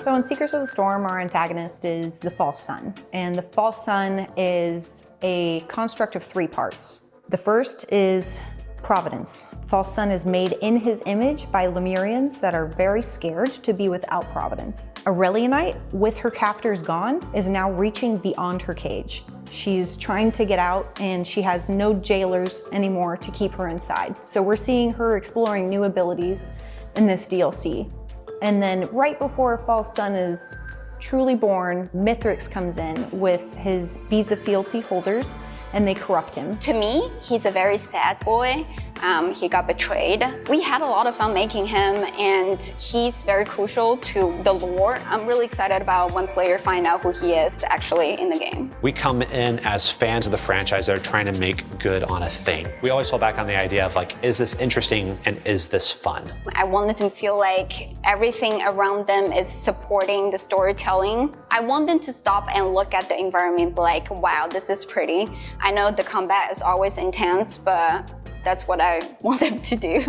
So in Seekers of the Storm, our antagonist is the false sun. And the false sun is a construct of 3 parts. The first is providence. False sun is made in his image by Lemurians that are very scared to be without providence. Aurelianite, with her captors gone, is now reaching beyond her cage. She's trying to get out and she has no jailers anymore to keep her inside. So we're seeing her exploring new abilities in this DLC. And then right before False Sun is truly born, Mithrix comes in with his beads of fealty holders and they corrupt him. To me, he's a very sad boy. He got betrayed. We had a lot of fun making him, and he's very crucial to the lore. I'm really excited about when players find out who he is actually in the game. We come in as fans of the franchise that are trying to make good on a thing. We always fall back on the idea of like, is this interesting and is this fun? I wanted to feel like everything around them is supporting the storytelling. I want them to stop and look at the environment and be like, wow, this is pretty. I know the combat is always intense, but that's what I want them to do.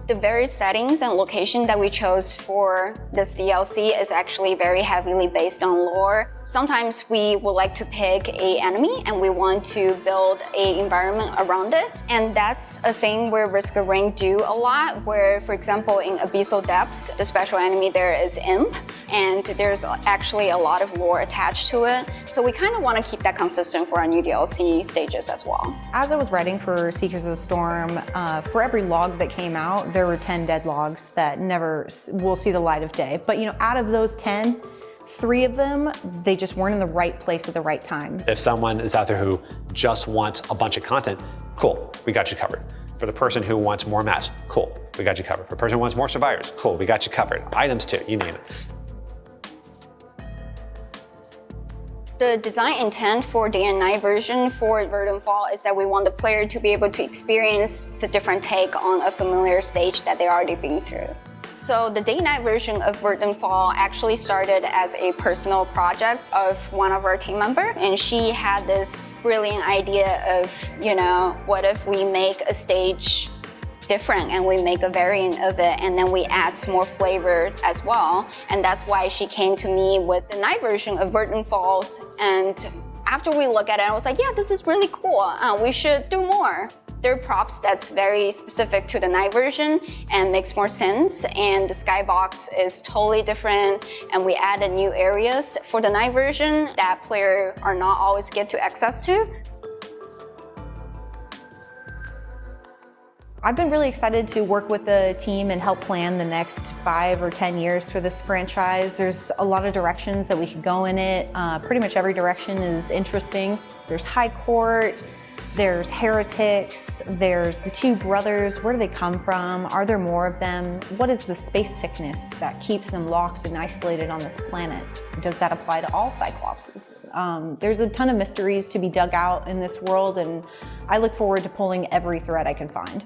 The very settings and location that we chose for this DLC is actually very heavily based on lore. Sometimes we would like to pick an enemy and we want to build an environment around it. And that's a thing where Risk of Rain do a lot, where, for example, in Abyssal Depths, the special enemy there is Imp, and there's actually a lot of lore attached to it. So we kind of want to keep that consistent for our new DLC stages as well. As I was writing for Seekers of the Storm, for every log that came out, there were 10 dead logs that never will see the light of day. But you know, out of those 10, 3 of them, they just weren't in the right place at the right time. If someone is out there who just wants a bunch of content, cool, we got you covered. For the person who wants more maps, cool, we got you covered. For the person who wants more survivors, cool, we got you covered. Items too, you name it. The design intent for day and night version for Verdant Fall is that we want the player to be able to experience the different take on a familiar stage that they're already been through. So the day-night version of Verdant Fall actually started as a personal project of one of our team members, and she had this brilliant idea of, you know, what if we make a stage different and we make a variant of it and then we add some more flavor as well. And that's why she came to me with the night version of Verdant Falls. And after we look at it, I was like, yeah, this is really cool. We should do more. There are props that's very specific to the night version and makes more sense. And the skybox is totally different. And we added new areas for the night version that players are not always get to access to. I've been really excited to work with the team and help plan the next 5 or 10 years for this franchise. There's a lot of directions that we could go in it. Pretty much every direction is interesting. There's High Court, there's heretics, there's the 2 brothers. Where do they come from? Are there more of them? What is the space sickness that keeps them locked and isolated on this planet? Does that apply to all Cyclopses? There's a ton of mysteries to be dug out in this world, and I look forward to pulling every thread I can find.